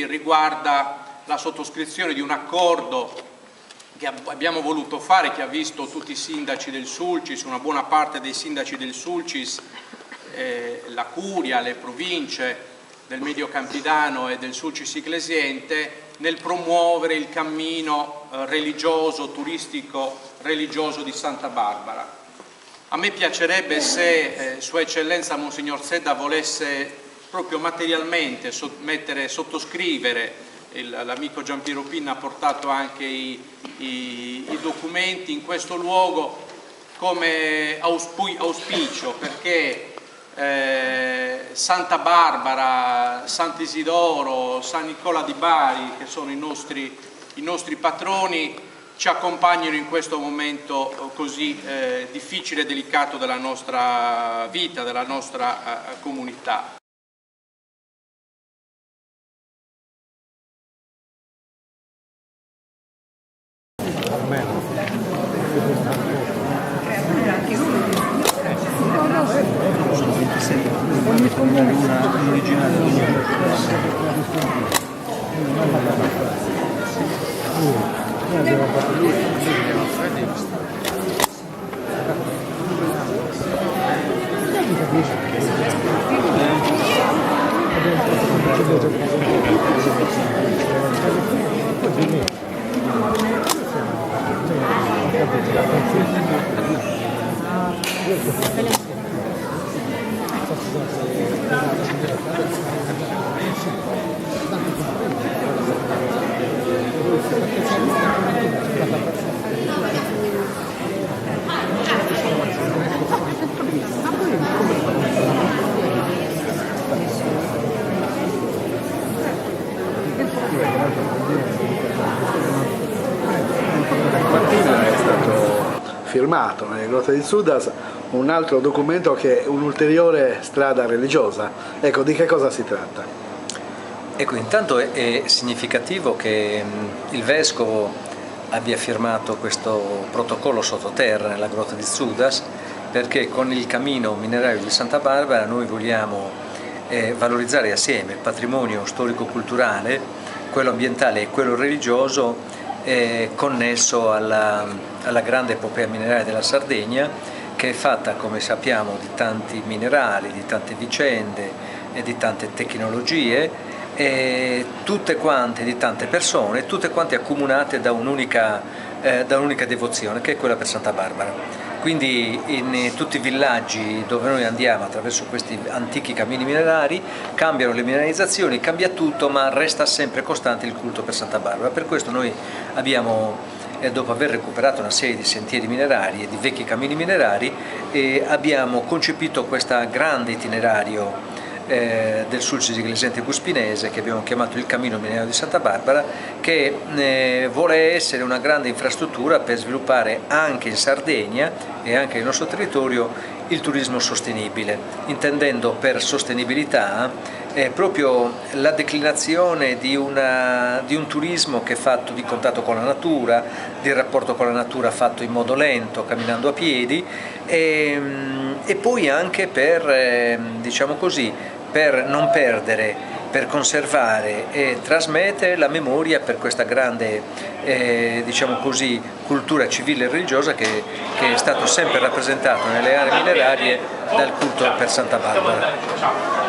Riguarda la sottoscrizione di un accordo che abbiamo voluto fare, che ha visto tutti i sindaci del Sulcis, una buona parte dei sindaci del Sulcis, la Curia, le province del Medio Campidano e del Sulcis Iglesiente nel promuovere il cammino religioso, turistico religioso di Santa Barbara. A me piacerebbe se Sua Eccellenza Monsignor Zedda volesse proprio materialmente sottoscrivere, l'amico Giampiero Pinna ha portato anche i documenti in questo luogo come auspicio, perché Santa Barbara, Sant'Isidoro, San Nicola di Bari, che sono i nostri patroni, ci accompagnano in questo momento così difficile e delicato della nostra vita, della nostra comunità. Firmato nelle grotte di Zudas un altro documento che è un'ulteriore strada religiosa. Ecco, di che cosa si tratta? Ecco, intanto è significativo che il Vescovo abbia firmato questo protocollo sottoterra nella grotta di Zudas, perché con il cammino minerario di Santa Barbara noi vogliamo valorizzare assieme il patrimonio storico-culturale, quello ambientale e quello religioso, connesso alla grande epopea mineraria della Sardegna, che è fatta, come sappiamo, di tanti minerali, di tante vicende e di tante tecnologie, tutte quante di tante persone, tutte quante accomunate da un'unica devozione, che è quella per Santa Barbara. Quindi in tutti i villaggi dove noi andiamo attraverso questi antichi cammini minerari cambiano le mineralizzazioni, cambia tutto, ma resta sempre costante il culto per Santa Barbara. Per questo noi abbiamo, dopo aver recuperato una serie di sentieri minerari e di vecchi cammini minerari, abbiamo concepito questo grande itinerario del Sulcis Iglesiente Cuspinese, che abbiamo chiamato il Cammino Minerario di Santa Barbara, che vuole essere una grande infrastruttura per sviluppare anche in Sardegna e anche nel nostro territorio il turismo sostenibile, intendendo per sostenibilità proprio la declinazione di un turismo che è fatto di contatto con la natura, di rapporto con la natura fatto in modo lento, camminando a piedi, e poi anche per, diciamo così, per non perdere, per conservare e trasmettere la memoria per questa grande, diciamo così, cultura civile e religiosa che è stato sempre rappresentato nelle aree minerarie dal culto per Santa Barbara.